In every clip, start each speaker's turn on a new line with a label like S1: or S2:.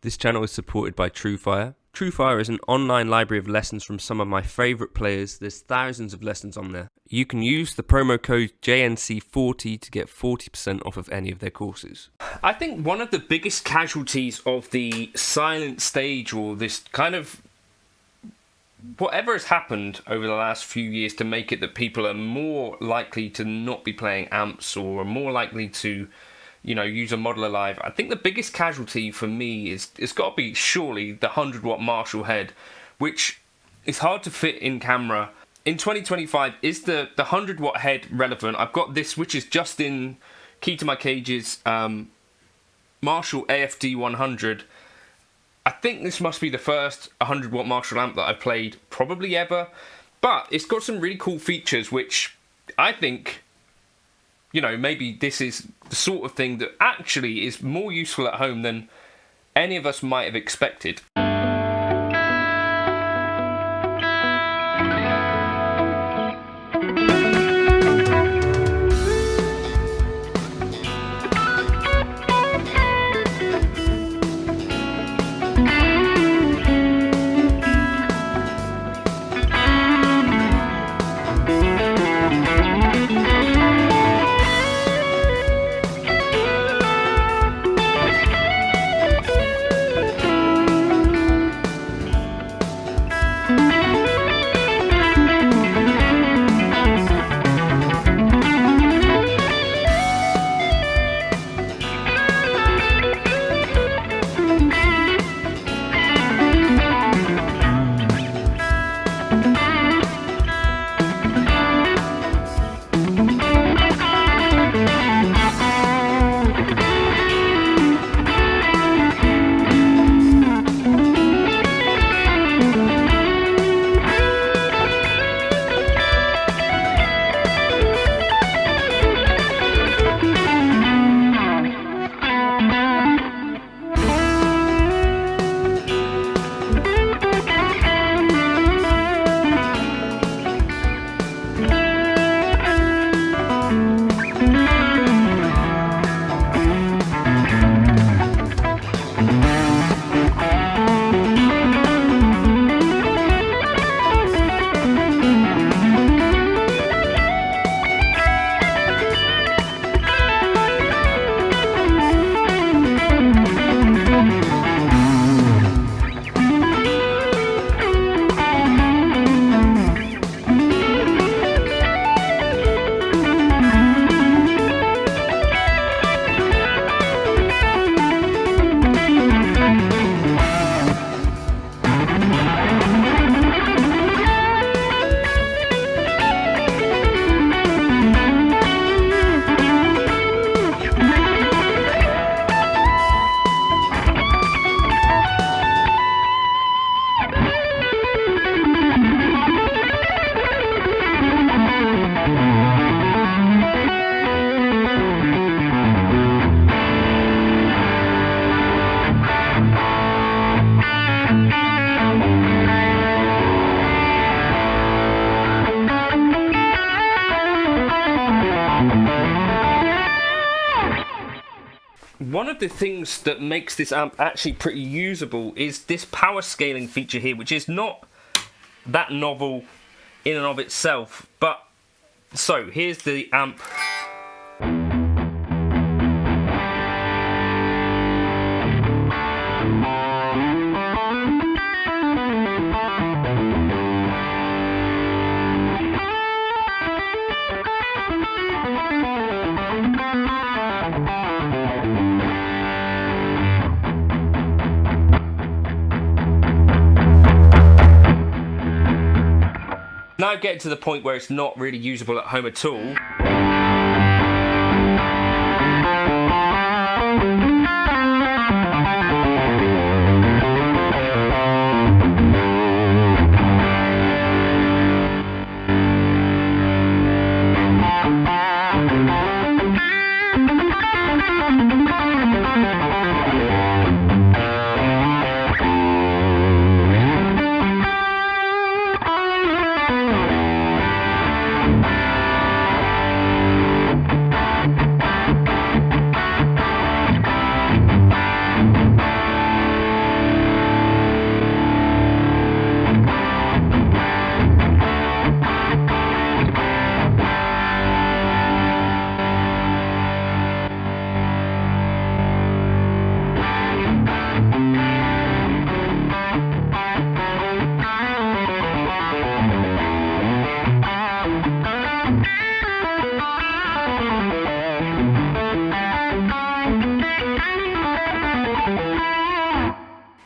S1: This channel is supported by Truefire. Truefire is an online library of lessons from some of my favourite players. There's thousands of lessons on there. You can use the promo code JNC40 to get 40% off of any of their courses. I think one of the biggest casualties of the silent stage, or this kind of whatever has happened over the last few years to make it that people are more likely to not be playing amps or are more likely to, you know, use a modeler live. I think the biggest casualty for me is, it's got to be surely the 100-watt Marshall head, which is hard to fit in camera. In 2025, is the 100-watt head relevant? I've got this, which is just in KEYTOMYCAGE's Marshall AFD100. I think this must be the first 100-watt Marshall amp that I've played probably ever, but it's got some really cool features, which I think, you know, maybe this is the sort of thing that actually is more useful at home than any of us might have expected. One of the things that makes this amp actually pretty usable is this power scaling feature here, which is not that novel in and of itself. But so here's the amp. Now getting to the point where it's not really usable at home at all.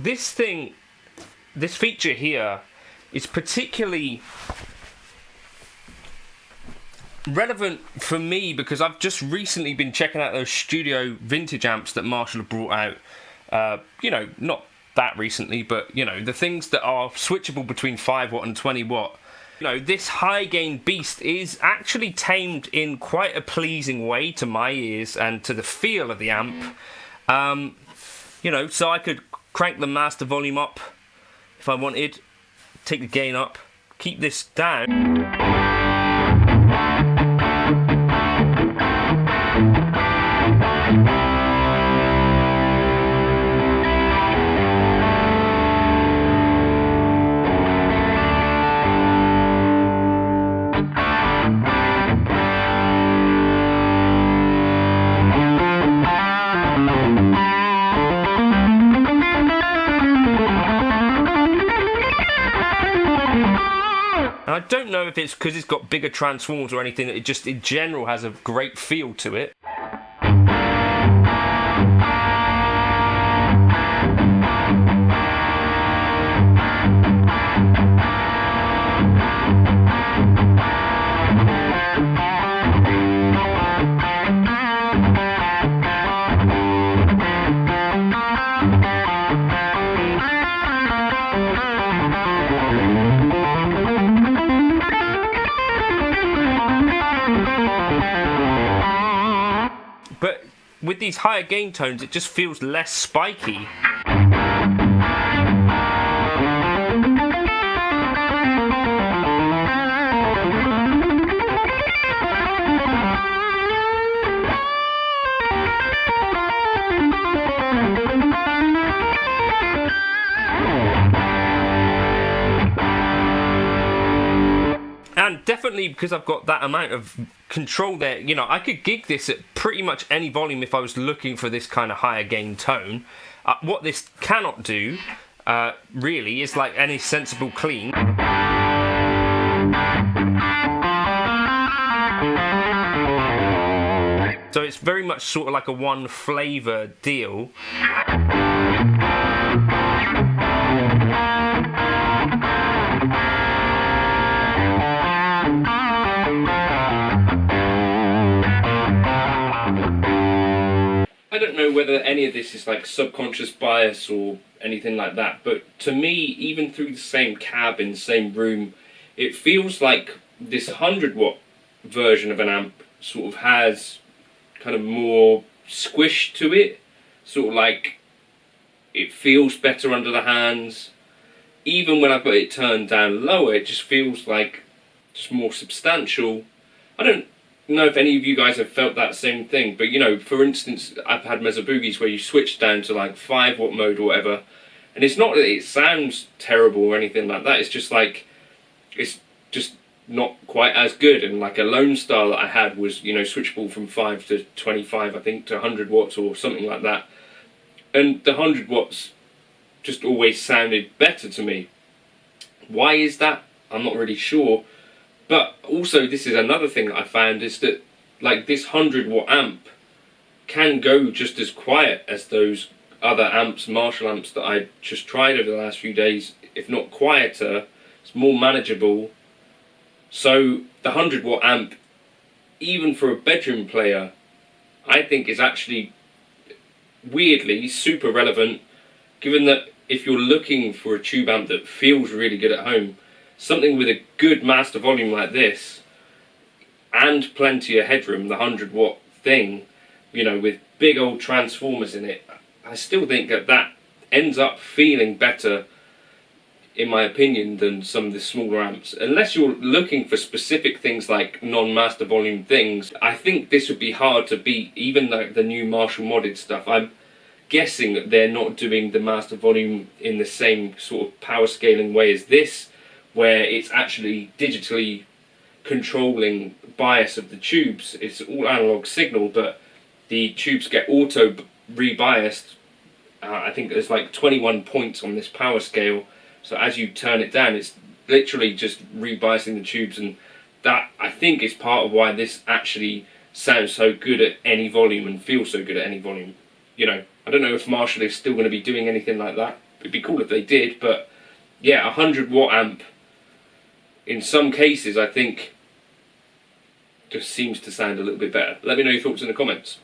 S1: this feature here is particularly relevant for me because I've just recently been checking out those studio vintage amps that Marshall have brought out. You know, not that recently, but you know, the things that are switchable between 5 watt and 20 watt. You know, this high gain beast is actually tamed in quite a pleasing way to my ears and to the feel of the amp. You know, so I could crank the master volume up if I wanted, take the gain up, keep this down. I don't know if it's because it's got bigger transforms or anything, it just in general has a great feel to it. But with these higher gain tones, it just feels less spiky. And definitely because I've got that amount of control there, you know, I could gig this at pretty much any volume if I was looking for this kind of higher gain tone. What this cannot do, really, is like any sensible clean. So it's very much sort of like a one flavour deal. I don't know whether any of this is like subconscious bias or anything like that, but to me, even through the same cab in the same room, it feels like this 100 watt version of an amp sort of has kind of more squish to it, sort of like it feels better under the hands. Even when I've got it turned down lower, it just feels like just more substantial. I don't know if any of you guys have felt that same thing, but you know, for instance, I've had Mezzo Boogies where you switch down to like 5 watt mode or whatever, and it's not that it sounds terrible or anything like that, it's just like, it's just not quite as good. And like a Lone Star that I had was, you know, switchable from 5 to 25, I think, to 100 watts or something like that, and the 100 watts just always sounded better to me. Why is that? I'm not really sure. But also, this is another thing that I found, is that like this 100 watt amp can go just as quiet as those other amps, Marshall amps that I just tried over the last few days, if not quieter. It's more manageable. So the 100 watt amp, even for a bedroom player, I think is actually weirdly super relevant, given that if you're looking for a tube amp that feels really good at home, something with a good master volume like this, and plenty of headroom, the 100 watt thing, you know, with big old transformers in it, I still think that that ends up feeling better, in my opinion, than some of the smaller amps. Unless you're looking for specific things like non-master volume things, I think this would be hard to beat, even like the new Marshall modded stuff. I'm guessing that they're not doing the master volume in the same sort of power scaling way as this, where it's actually digitally controlling bias of the tubes. It's all analog signal, but the tubes get auto rebiased. I think there's like 21 points on this power scale, so as you turn it down, it's literally just rebiasing the tubes, and that, I think, is part of why this actually sounds so good at any volume and feels so good at any volume. You know, I don't know if Marshall is still going to be doing anything like that, It'd be cool if they did, but yeah, 100 watt amp in some cases I think just seems to sound a little bit better. Let me know your thoughts in the comments.